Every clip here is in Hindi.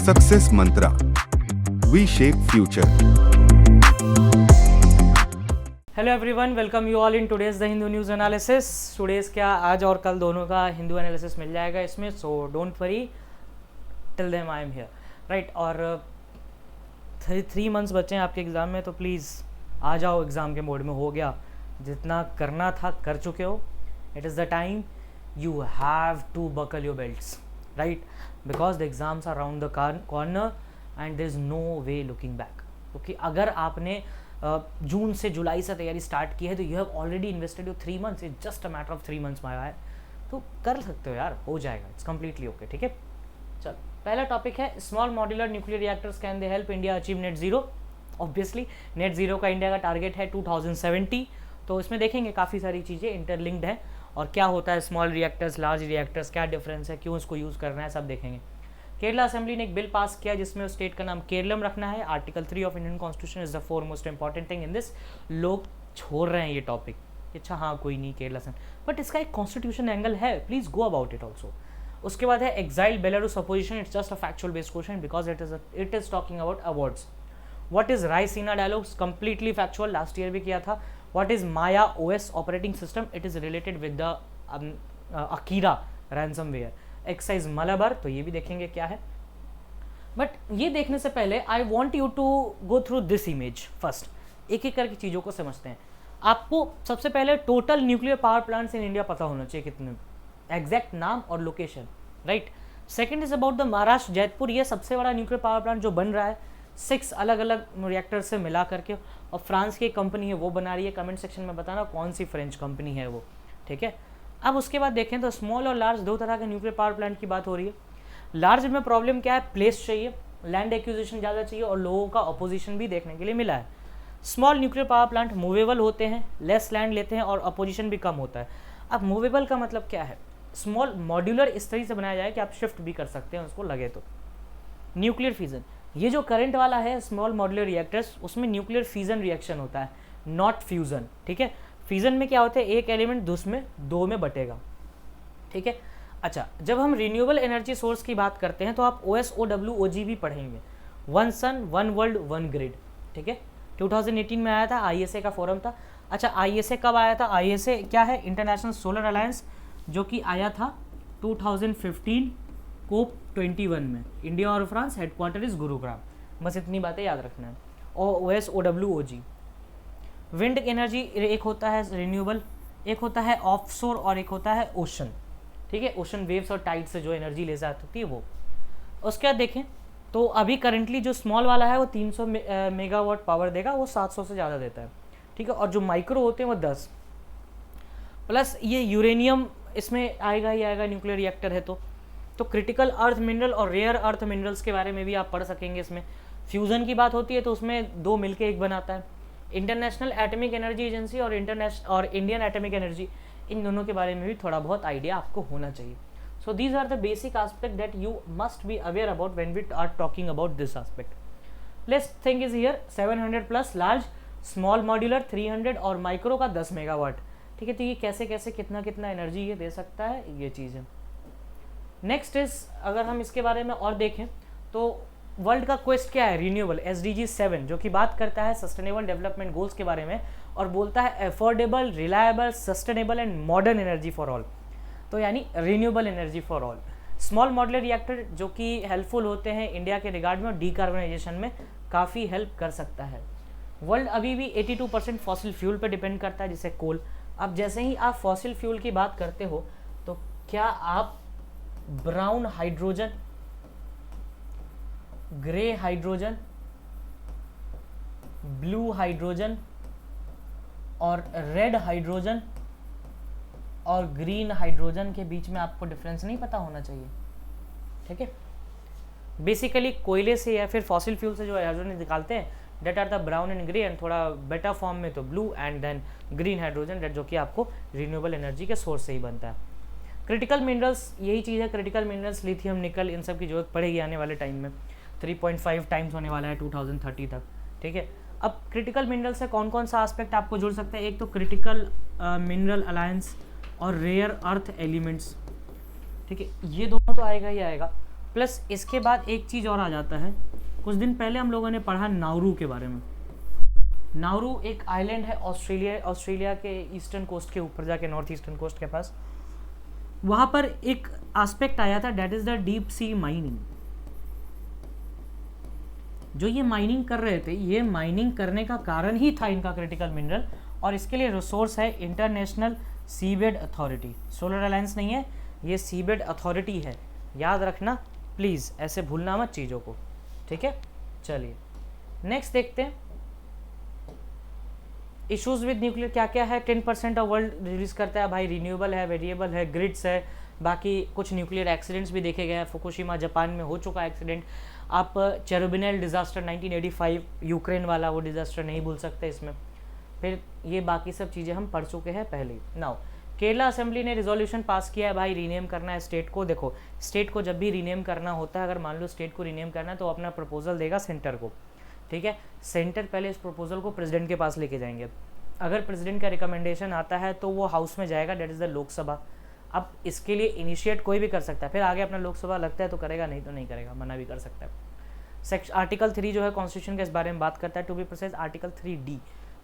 Success Mantra, V shape future. Hello everyone, welcome you all in today's the Hindu news analysis. Today's क्या आज और कल दोनों का हिंदू एनालिसिस मिल जाएगा इसमें, so don't worry till them I am here, right. और 3 मंथ्स बचे हैं आपके एग्ज़ाम में, तो प्लीज़ आ जाओ एग्ज़ाम के मोड में। हो गया जितना करना था कर चुके हो। It is the time you have to buckle your belts, right, because the exams are around the corner and there is no way looking back. क्योंकि अगर आपने जून से जुलाई से तैयारी स्टार्ट की है तो you have already invested your 3 months, it's just a matter of 3 months my, तो कर सकते हो यार, हो जाएगा, इट्स कम्प्लीटली ओके। ठीक है, चलो पहला टॉपिक है small modular nuclear reactors can they help India achieve net zero. Obviously net zero का इंडिया का टारगेट है 2070, तो इसमें देखेंगे काफ़ी सारी चीज़ें इंटरलिंक्ड हैं और क्या होता है स्मॉल रिएक्टर्स, लार्ज रिएक्टर्स, क्या डिफरेंस है, क्यों इसको यूज़ करना है, सब देखेंगे। केरला असेंबली ने एक बिल पास किया जिसमें उस स्टेट का नाम केरलम रखना है। Article 3 of Indian constitution is the 4 most important thing in this. लोग छोड़ रहे हैं ये टॉपिक, अच्छा हाँ कोई नहीं केरला से, बट इसका एक कॉन्स्टिट्यूशन एंगल है, please go about it also. उसके बाद है exile Belarus opposition, it's just a factual based question because it is talking about awards. What is Raisina dialogues, completely factual, last year भी किया था। What is Maya OS operating system, it is related with the Akira ransomware. Exercise Malabar, तो ये भी देखेंगे क्या है। बट ये देखने से पहले I want you to go through this image first, एक एक करके चीज़ों को समझते हैं। आपको सबसे पहले total nuclear power plants in India पता होना चाहिए कितने, एग्जैक्ट नाम और location, right. Second is about the Maharashtra Jaitpur, ये सबसे बड़ा न्यूक्लियर पावर प्लांट जो बन रहा है 6 अलग अलग रिएक्टर से मिला करके, और फ्रांस की एक कंपनी है वो बना रही है। कमेंट सेक्शन में बताना कौन सी फ्रेंच कंपनी है वो, ठीक है। अब उसके बाद देखें तो स्मॉल और लार्ज दो तरह के न्यूक्लियर पावर प्लांट की बात हो रही है। लार्ज में प्रॉब्लम क्या है, प्लेस चाहिए, लैंड एक्विजिशन ज़्यादा चाहिए और लोगों का अपोजिशन भी देखने के लिए मिला है। Small nuclear power plant movable होते हैं, लेस लैंड लेते हैं और अपोजिशन भी कम होता है। अब मूवेबल का मतलब क्या है, स्मॉल मॉड्यूलर इस तरीके से बनाया जाए कि आप शिफ्ट भी कर सकते हैं उसको लगे तो। न्यूक्लियर फिजन, ये जो करंट वाला है स्मॉल मॉड्यूलर रिएक्टर्स, उसमें न्यूक्लियर फिजन रिएक्शन होता है, नॉट फ्यूजन, ठीक है। फिजन में क्या होता है, एक एलिमेंट दूसरे में 2 में बटेगा, ठीक है। अच्छा, जब हम रिन्यूएबल एनर्जी सोर्स की बात करते हैं तो आप OSOWOG भी पढ़ेंगे, 1 सन 1 वर्ल्ड 1 ग्रिड, ठीक है। 2018 में आया था, ISA का फोरम था। अच्छा, ISA कब आया था, ISA क्या है, इंटरनेशनल सोलर अलायंस, जो कि आया था 2015 COP21 में। इंडिया और फ्रांस, हेडक्वार्टर इज गुरुग्राम, बस इतनी बातें याद रखना है। और OSOWOG विंड एनर्जी एक होता है रिन्यूएबल, एक होता है ऑफशोर और एक होता है ओशन, ठीक है। ओशन वेव्स और टाइड से जो एनर्जी ले जाती है वो। उसके बाद देखें तो अभी करंटली जो स्मॉल वाला है वो 300 मेगावाट पावर देगा, वो 700 से ज़्यादा देता है, ठीक है। और जो माइक्रो होते हैं वो 10, प्लस ये यूरेनियम इसमें आएगा ही आएगा, न्यूक्लियर रिएक्टर है तो क्रिटिकल अर्थ मिनरल और रेयर अर्थ मिनरल्स के बारे में भी आप पढ़ सकेंगे। इसमें फ्यूज़न की बात होती है तो उसमें 2 मिलके एक बनाता है। इंटरनेशनल एटॉमिक एनर्जी एजेंसी और इंडियन एटॉमिक एनर्जी, इन दोनों के बारे में भी थोड़ा बहुत आइडिया आपको होना चाहिए। So these are the basic aspect that you must be aware about when we are talking about this aspect. Let's think is here 700 plus large, small modular 300 और माइक्रो का 10 मेगावाट, ठीक है। तो ये कैसे कैसे कितना कितना एनर्जी ये दे सकता है, ये चीज़ है। नेक्स्ट इज, अगर हम इसके बारे में और देखें तो वर्ल्ड का क्वेस्ट क्या है, रिन्यूएबल, SDG 7, जो कि बात करता है सस्टेनेबल डेवलपमेंट गोल्स के बारे में और बोलता है affordable, reliable, sustainable and modern energy for all, तो यानी renewable energy for all. Small modular reactor जो कि हेल्पफुल होते हैं इंडिया के रिगार्ड में और डीकार्बनाइजेशन में काफ़ी हेल्प कर सकता है। वर्ल्ड अभी भी 82% फॉसिल फ्यूल पर डिपेंड करता है, जैसे कोल। अब जैसे ही आप फॉसिल फ्यूल की बात करते हो तो क्या आप brown hydrogen, grey hydrogen, blue hydrogen और रेड हाइड्रोजन और ग्रीन हाइड्रोजन के बीच में आपको डिफरेंस नहीं पता होना चाहिए, ठीक है। बेसिकली कोयले से या फिर फॉसिल फ्यूल से जो हाइड्रोजन निकालते हैं that are the brown and grey, and थोड़ा बेटर फॉर्म में तो blue and then green hydrogen, that जो कि आपको रिन्यूएबल एनर्जी के सोर्स से ही बनता है। क्रिटिकल मिनरल्स, यही चीज़ है, क्रिटिकल मिनरल्स लिथियम, निकल, इन सब की जरूरत पड़ेगी आने वाले टाइम में, 3.5 टाइम्स होने वाला है 2030 तक, ठीक है। अब क्रिटिकल मिनरल से कौन कौन सा एस्पेक्ट आपको जुड़ सकता है, एक तो क्रिटिकल मिनरल अलायंस और रेयर अर्थ एलिमेंट्स, ठीक है, ये दोनों तो आएगा ही आएगा। प्लस इसके बाद एक चीज़ और आ जाता है, कुछ दिन पहले हम लोगों ने पढ़ा नाउरू के बारे में। नाउरू एक आइलैंड है ऑस्ट्रेलिया के ईस्टर्न कोस्ट के ऊपर जाके, नॉर्थ ईस्टर्न कोस्ट के पास। वहाँ पर एक एस्पेक्ट आया था, that is the deep sea mining. जो ये माइनिंग कर रहे थे, ये माइनिंग करने का कारण ही था इनका क्रिटिकल मिनरल, और इसके लिए रिसोर्स है international seabed authority. Solar alliance नहीं है, ये सीबेड अथॉरिटी है, याद रखना प्लीज़, ऐसे भूलना मत चीज़ों को, ठीक है। चलिए नेक्स्ट देखते हैं, इश्यूज विद न्यूक्लियर क्या क्या है। 10% ऑफ वर्ल्ड रिलीज करता है भाई, रिन्यूएबल है, वेरिएबल है, ग्रिड्स है, बाकी कुछ न्यूक्लियर एक्सीडेंट्स भी देखे गए हैं। फुकुशिमा जापान में हो चुका एक्सीडेंट। आप चेरोबिनेल डिज़ास्टर 1985 यूक्रेन वाला, वो डिज़ास्टर नहीं भूल सकते इसमें। फिर ये बाकी सब चीज़ें हम पढ़ चुके हैं पहले ही। नाउ केरला असेंबली ने रिजोल्यूशन पास किया है भाई, रीनेम करना है स्टेट को। देखो स्टेट को जब भी रीनेम करना होता है, अगर मान लो स्टेट को रीनेम करना है तो अपना प्रपोजल देगा सेंटर को, ठीक है। सेंटर पहले इस प्रपोजल को प्रेसिडेंट के पास लेके जाएंगे। अगर प्रेसिडेंट का रिकमेंडेशन आता है तो वो हाउस में जाएगा, डेट इज़ द लोकसभा। अब इसके लिए इनिशिएट कोई भी कर सकता है, फिर आगे अपना लोकसभा लगता है तो करेगा, नहीं तो नहीं करेगा, मना भी कर सकता है। आर्टिकल 3 जो है कॉन्स्टिट्यूशन का इस बारे में बात करता है, to be precise article 3D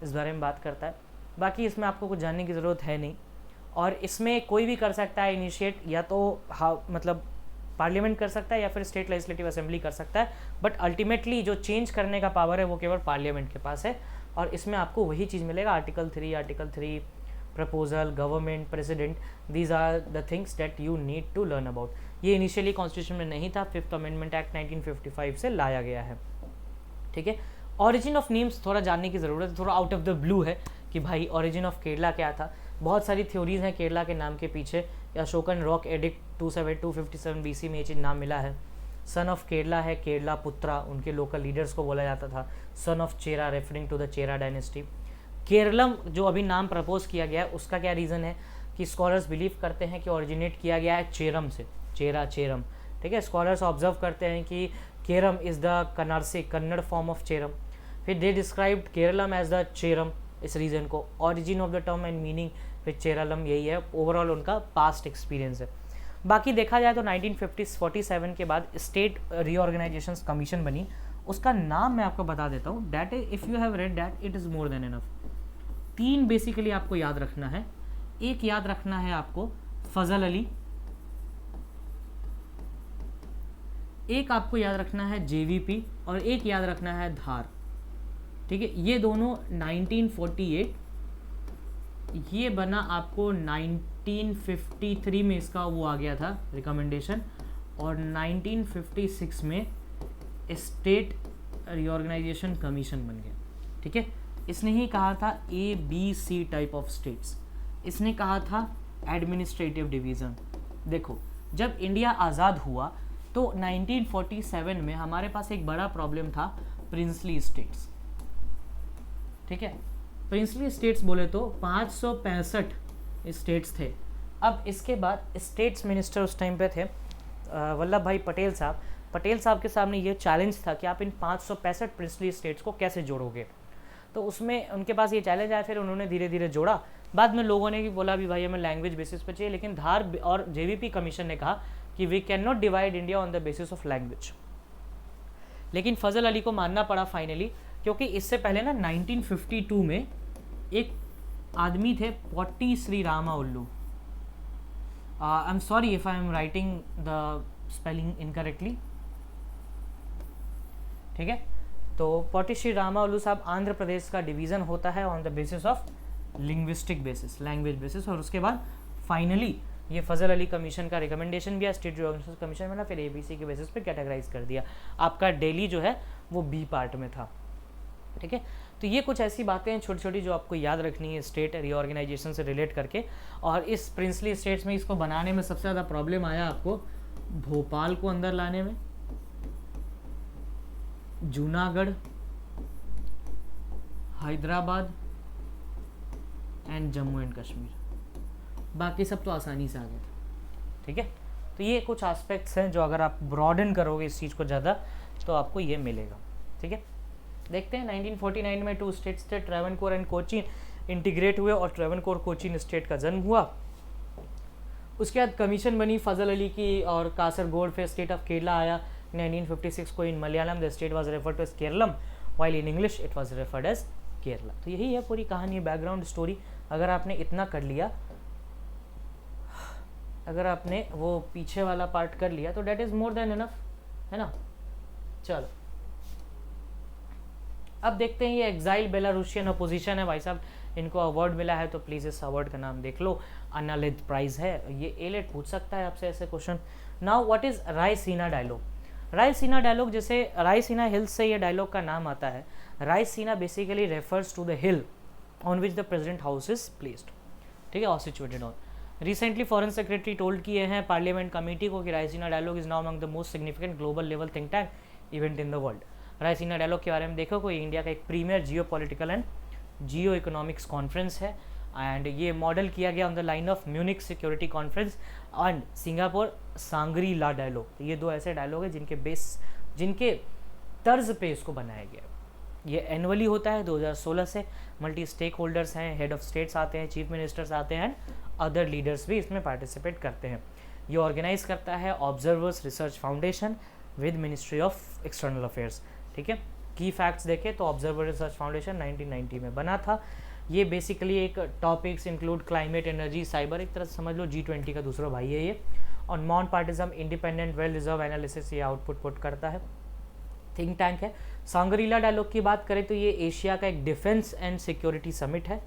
इस बारे में बात करता है। बाकी इसमें आपको कुछ जानने की ज़रूरत है नहीं, और इसमें कोई भी कर सकता है इनिशिएट, या तो मतलब पार्लियामेंट कर सकता है या फिर स्टेट लेजिस्लेटिव असेंबली कर सकता है, बट अल्टीमेटली जो चेंज करने का पावर है वो केवल पार्लियामेंट के पास है। और इसमें आपको वही चीज़ मिलेगा, article 3 proposal, government, president, these are the things that you need to learn about. ये इनिशियली कॉन्स्टिट्यूशन में नहीं था, 5th अमेंडमेंट एक्ट 1955 से लाया गया है, ठीक है। ऑरिजिन ऑफ नेम्स थोड़ा जानने की ज़रूरत है, थोड़ा आउट ऑफ द ब्लू है कि भाई ऑरिजिन ऑफ केरला क्या था। बहुत सारी थ्योरीज हैं केरला के नाम के पीछे। अशोकन रॉक एडिक्ट 257 BC में ये चीज़ नाम मिला है। सन ऑफ केरला है केरला पुत्रा, उनके लोकल लीडर्स को बोला जाता था। Son of Chera referring to the Chera dynasty. Keralam जो अभी नाम प्रपोज किया गया है उसका क्या रीज़न है कि स्कॉलर्स बिलीव करते हैं कि ओरिजिनेट किया गया है चेरम से, चेरम, ठीक है। स्कॉलर्स ऑब्जर्व करते हैं कि Keram is the Kannada form of Cheram. फिर they described Keralam as the Cheram, इस रीज़न को। Origin of the term and meaning फिर चेरालम यही है, ओवरऑल उनका पास्ट एक्सपीरियंस है। बाकी देखा जाए तो 1947 के बाद स्टेट रीऑर्गेनाइजेशन कमीशन बनी, उसका नाम मैं आपको बता देता हूँ। That if you have read that it is more than enough. 3 basically आपको याद रखना है। एक याद रखना है आपको फजल अली, एक आपको याद रखना है JVP, और एक याद रखना है धार, ठीक है। ये दोनों 1948, ये बना आपको 1953 में, इसका वो आ गया था रिकमेंडेशन, और 1956 में स्टेट रीऑर्गेनाइजेशन कमीशन बन गया, ठीक है। इसने ही कहा था ABC टाइप ऑफ स्टेट्स, इसने कहा था एडमिनिस्ट्रेटिव डिवीज़न। देखो जब इंडिया आज़ाद हुआ तो 1947 में हमारे पास एक बड़ा प्रॉब्लम था, प्रिंसली स्टेट्स, ठीक है। प्रिंसली स्टेट्स बोले तो 565 स्टेट्स थे। अब इसके बाद स्टेट्स मिनिस्टर उस टाइम पे थे वल्लभ भाई पटेल साहब। पटेल साहब के सामने ये चैलेंज था कि आप इन 565 प्रिंसली स्टेट्स को कैसे जोड़ोगे। तो उसमें उनके पास ये चैलेंज आया, फिर उन्होंने धीरे धीरे जोड़ा। बाद में लोगों ने भी बोला भी भाई हमें लैंग्वेज बेसिस पे चाहिए, लेकिन धार और JVP कमीशन ने कहा कि we can not divide India on the basis of language. लेकिन फजल अली को मानना पड़ा फाइनली, क्योंकि इससे पहले ना 1952 में एक आदमी थे पोट्टी श्री रामा उल्लू। I am sorry if I am writing the spelling incorrectly, ठीक है। तो पोट्टी श्री रामा उल्लू साहब, आंध्र प्रदेश का डिवीज़न होता है on the basis of linguistic basis, language basis. और उसके बाद फाइनली ये फजल अली कमीशन का रिकमेंडेशन भी है, स्टेट रीऑर्गेनाइजेशन कमीशन में ना, फिर ABC के बेसिस पे कैटेगराइज कर दिया। आपका दिल्ली जो है वो B पार्ट में था, ठीक है। तो ये कुछ ऐसी बातें हैं छोटी छोटी जो आपको याद रखनी है स्टेट रीऑर्गेनाइजेशन से रिलेट करके। और इस प्रिंसली स्टेट्स में इसको बनाने में सबसे ज़्यादा प्रॉब्लम आया आपको भोपाल को अंदर लाने में, जूनागढ़, हैदराबाद एंड जम्मू एंड कश्मीर। बाकी सब तो आसानी से आ गए, ठीक है। तो ये कुछ एस्पेक्ट्स हैं जो अगर आप ब्रॉडन करोगे इस चीज़ को ज़्यादा तो आपको ये मिलेगा, ठीक है। देखते हैं 1949 में 2 स्टेट्स थे, ट्रैवनकोर एंड कोचीन इंटीग्रेट हुए और ट्रैवनकोर कोचीन स्टेट का जन्म हुआ। उसके बाद कमीशन बनी फजल अली की और कासरगोड, फिर स्टेट ऑफ केरला आया 1956 को। In Malayalam the state was referred to as Keralam, while in English it was referred as Kerala. तो यही है पूरी कहानी, बैकग्राउंड स्टोरी। अगर आपने इतना कर लिया, अगर आपने वो पीछे वाला पार्ट कर लिया तो that is more than enough, है ना। चलो अब देखते हैं, ये एग्जाइल बेलारूशियन अपोजिशन है भाई साहब, इनको अवार्ड मिला है, तो प्लीज़ इस अवार्ड का नाम देख लो, अन्ना लिद प्राइज़ है। ये एलेट पूछ सकता है आपसे ऐसे question. Now what is Raisina dialogue? Raisina dialogue, जैसे रायसीना हिल्स से ये डायलॉग का नाम आता है। Raisina basically refers to the hill on which the president house is placed, ठीक है, और situated on. Recently foreign secretary told किए हैं पार्लियामेंट कमेटी को कि Raisina dialogue is now among the most significant global level think tank event in the world. Raisina dialogue के बारे में देखो, कोई इंडिया का एक premier geopolitical and geoeconomics conference है, एंड ये मॉडल किया गया on the line of Munich security conference and Singapore Shangri La dialogue. ये दो ऐसे डायलॉग है जिनके तर्ज पे इसको बनाया गया। ये एनुअली होता है 2016 से। मल्टी स्टेक होल्डर्स हैं, हेड ऑफ स्टेट्स आते हैं, चीफ मिनिस्टर्स आते हैं, अदर लीडर्स भी इसमें पार्टिसिपेट करते हैं। ये ऑर्गेनाइज करता है observers research foundation with ministry of external affairs, ठीक है। की फैक्ट्स देखें तो ऑब्जर्वर रिसर्च फाउंडेशन 1990 में बना था। ये बेसिकली एक topics include climate, energy, cyber, एक तरह से समझ लो G20 का दूसरा भाई है ये। और non partisan, independent, well reserve analysis ये आउटपुट पुट करता है, थिंक टैंक है। सांग्रीला डायलॉग की बात करें तो ये एशिया का एक डिफेंस एंड सिक्योरिटी समिट है।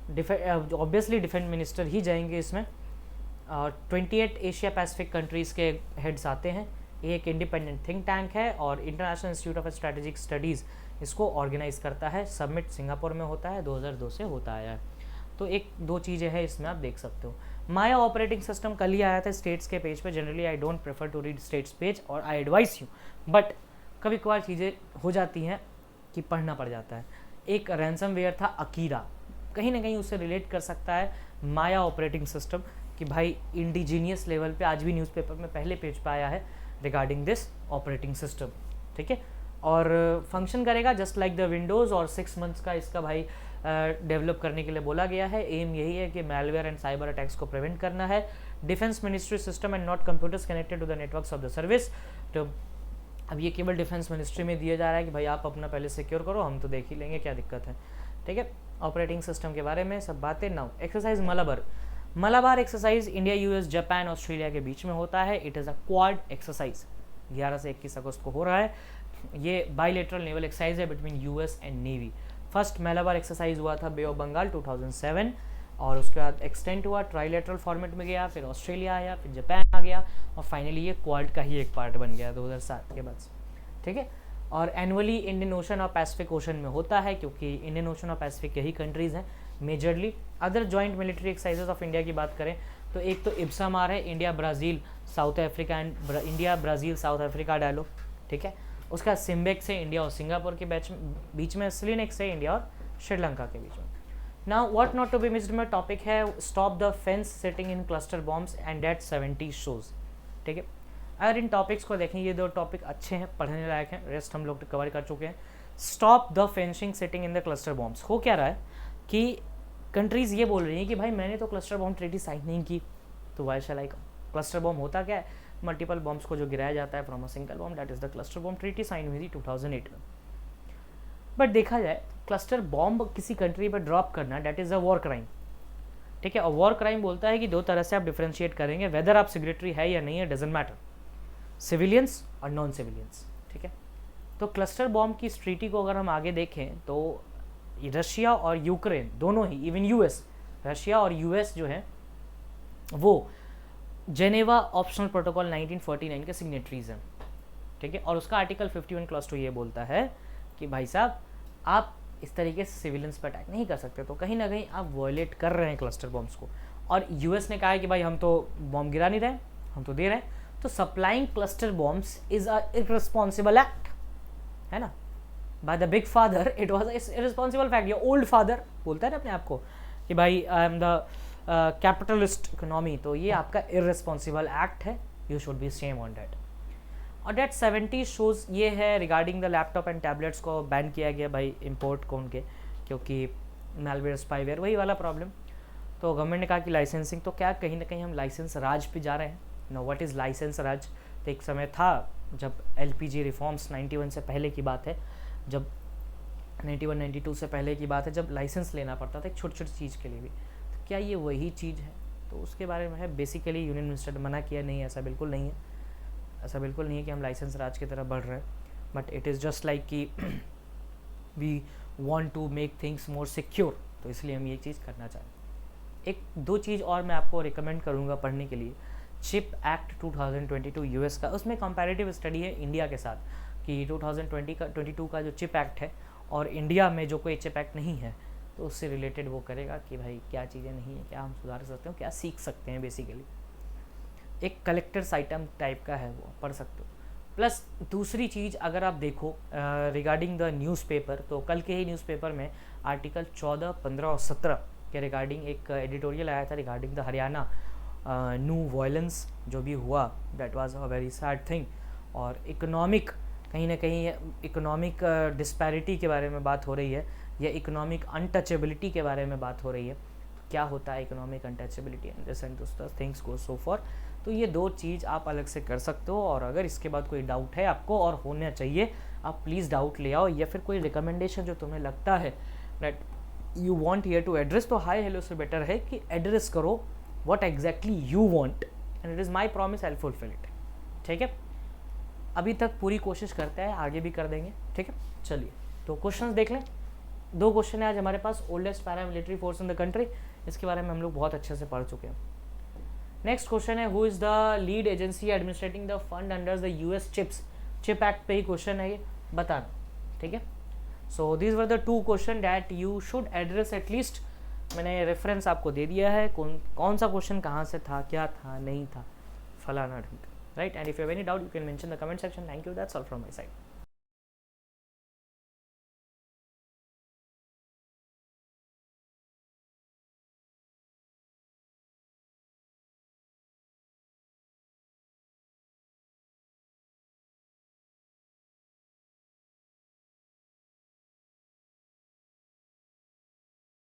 ऑब्वियसली डिफेंस मिनिस्टर ही जाएंगे इसमें। 28 एशिया पैसिफिक कंट्रीज़ के हेड्स आते हैं। ये एक इंडिपेंडेंट थिंक टैंक है और international institute of strategic studies इसको ऑर्गेनाइज करता है। समिट सिंगापुर में होता है, 2002 से होता आया है। तो एक दो चीज़ें हैं इसमें, आप देख सकते हो। माया ऑपरेटिंग सिस्टम कल ही आया था स्टेट्स के पेज पे। Generally I don't prefer to read states page और आई एडवाइस यू, बट कभी कभार चीज़ें हो जाती हैं कि पढ़ना पड़ जाता है। एक रैंसमवेयर था अकीरा, कहीं ना कहीं उससे रिलेट कर सकता है माया ऑपरेटिंग सिस्टम, कि भाई इंडिजीनियस लेवल पे आज भी न्यूज़पेपर में पहले पेज पे आया है रिगार्डिंग दिस ऑपरेटिंग सिस्टम, ठीक है। और फंक्शन करेगा जस्ट लाइक द विंडोज़, और 6 मंथ्स का इसका भाई डेवलप करने के लिए बोला गया है। एम यही है कि मैलवेयर एंड साइबर अटैक्स को प्रिवेंट करना है। Defence ministry system and not computers connected to the networks of the service. तो अब ये केवल डिफेंस मिनिस्ट्री में दिया जा रहा है कि भाई आप अपना पहले सिक्योर करो, हम तो देख ही लेंगे क्या दिक्कत है, ठीक है। ऑपरेटिंग सिस्टम के बारे में सब बातें। Now exercise Malabar exercise India, US, Japan, Australia के बीच में होता है। It is a quad exercise, 11 से 21 अगस्त को हो रहा है। ये बायलेटरल नेवल एक्सरसाइज है between US and navy. First Malabar exercise हुआ था बे ऑफ बंगाल 2007, और उसके बाद एक्सटेंड हुआ, ट्राइलेटरल फॉर्मेट में गया, फिर ऑस्ट्रेलिया आया, फिर जापान आ गया, और फाइनली ये क्वाड का ही एक पार्ट बन गया 2007 के बाद, ठीक है। और एनुअली इंडियन ओशन और पैसिफिक ओशन में होता है, क्योंकि इंडियन ओशन और पैसिफिक यही कंट्रीज़ हैं majorly. Other joint military exercises of India की बात करें तो एक तो इब्सामार है, India Brazil South Africa and India Brazil South Africa dialogue, ठीक है। उसका सिम्बेक्स है इंडिया और सिंगापुर के बीच में, स्लिनेक्स है इंडिया और श्रीलंका के बीच में। Now what not to be missed में टॉपिक है stop the fence sitting in cluster bombs and date 70 shows, ठीक है। अगर इन टॉपिक्स को देखें, ये दो टॉपिक अच्छे हैं, पढ़ने लायक हैं, रेस्ट हम लोग कवर कर चुके हैं। Stop the fencing sitting in the cluster bombs, हो क्या रहा है कि कंट्रीज़ ये बोल रही हैं कि भाई मैंने तो क्लस्टर बॉम्ब ट्रीटी साइन नहीं की, तो वाई शैल आई कम। क्लस्टर बॉम्ब होता क्या है? मल्टीपल बॉम्ब्स को जो गिराया जाता है from a single bomb, that is the cluster bomb treaty, sign हुई थी 2008 में। बट देखा जाए क्लस्टर बॉम्ब किसी कंट्री पर ड्रॉप करना, that is a war crime, ठीक है। और वॉर क्राइम बोलता है कि दो तरह से आप डिफ्रेंशिएट करेंगे, वेदर आप सिग्नेटरी है या नहीं है डजंट मैटर, सिविलियंस और नॉन सिविलियंस, ठीक है। तो क्लस्टर बॉम्ब की इस ट्रीटी को अगर हम आगे देखें तो रशिया और यूक्रेन दोनों ही, इवन यूएस, रशिया और यूएस जो है वो जेनेवा ऑप्शनल प्रोटोकॉल 1949 के सिग्नेटरीज हैं, ठीक है। और उसका आर्टिकल 51 क्लॉज 2 ये बोलता है कि भाई साहब आप इस तरीके से सिविलियंस पर अटैक नहीं कर सकते, तो कहीं ना कहीं आप वॉयलेट कर रहे हैं क्लस्टर बॉम्ब्स को। और यूएस ने कहा है कि भाई हम तो बॉम्ब गिरा नहीं रहे, हम तो दे रहे हैं। तो supplying cluster bombs is a irresponsible act, है ना, by the big father, it was irresponsible fact. ये ओल्ड फादर बोलता है ना अपने आप को कि भाई I am the capitalist economy, तो ये आपका इररिस्पॉन्सिबल एक्ट है, you should be same on that. और डेट 70 शोज़ ये है regarding the laptop and tablets को बैन किया गया भाई इम्पोर्ट को उनके, क्योंकि मैलवेयर स्पाईवेयर वही वाला प्रॉब्लम। तो गवर्नमेंट ने कहा कि लाइसेंसिंग, तो क्या कहीं ना कहीं हम लाइसेंस राज पे जा रहे हैं? नो, व्हाट इज़ लाइसेंस राज? तो एक समय था जब एलपीजी रिफॉर्म्स 91 से पहले की बात है, जब 91-92 से पहले की बात है, जब लाइसेंस लेना पड़ता था एक छोटी छोटी चीज़ के लिए भी। तो क्या ये वही चीज़ है? तो उसके बारे में है बेसिकली यूनियन मिनिस्टर ने मना किया, नहीं ऐसा बिल्कुल नहीं है, ऐसा बिल्कुल नहीं है कि हम लाइसेंस राज की तरफ बढ़ रहे हैं, but it is just like कि we want to make things more secure, तो इसलिए हम ये चीज़ करना चाहें। एक दो चीज़ और मैं आपको रिकमेंड करूँगा पढ़ने के लिए, चिप एक्ट 2022 यूएस का, उसमें कंपैरेटिव स्टडी है इंडिया के साथ कि 2022 का जो चिप एक्ट है और इंडिया में जो कोई चिप एक्ट नहीं है, तो उससे रिलेटेड वो करेगा कि भाई क्या चीज़ें नहीं है, क्या हम सुधार सकते हो, क्या सीख सकते हैं। बेसिकली एक कलेक्टर्स आइटम टाइप का है, वो पढ़ सकते हो। प्लस दूसरी चीज़ अगर आप देखो रिगार्डिंग द न्यूज़पेपर, तो कल के ही न्यूज़पेपर में आर्टिकल 14, 15 और 17 के रिगार्डिंग एक एडिटोरियल आया था regarding the Haryana new violence जो भी हुआ, that was a very sad thing. और इकोनॉमिक, कहीं ना कहीं इकोनॉमिक डिस्पैरिटी के बारे में बात हो रही है, या इकोनॉमिक अनटचेबिलिटी के बारे में बात हो रही है। क्या होता है economic untouchability and this and this things go so for. तो ये दो चीज़ आप अलग से कर सकते हो, और अगर इसके बाद कोई डाउट है आपको और होना चाहिए, आप प्लीज़ डाउट ले आओ, या फिर कोई रिकमेंडेशन जो तुम्हें लगता है that you want here to address, तो हाय हेलो से बेटर है कि एड्रेस करो what exactly you want, and it is my promise I will fulfil it. ठीक है, अभी तक पूरी कोशिश करते हैं, आगे भी कर देंगे। ठीक है, चलिए तो क्वेश्चंस देख लें। दो क्वेश्चन है आज हमारे पास। Oldest paramilitary force in the country, इसके बारे में हम लोग बहुत अच्छे से पढ़ चुके हैं। नेक्स्ट क्वेश्चन है, who is the lead agency administrating the fund under the US chip act पे ही क्वेश्चन है ये, बताना। ठीक है, so these were the two question that you should address at least. मैंने रेफरेंस आपको दे दिया है, कौन सा क्वेश्चन कहाँ से था, क्या था, नहीं था, फलाना ढंग, right. And if you have any doubt you can mention the comment section. Thank you, that's all from my side.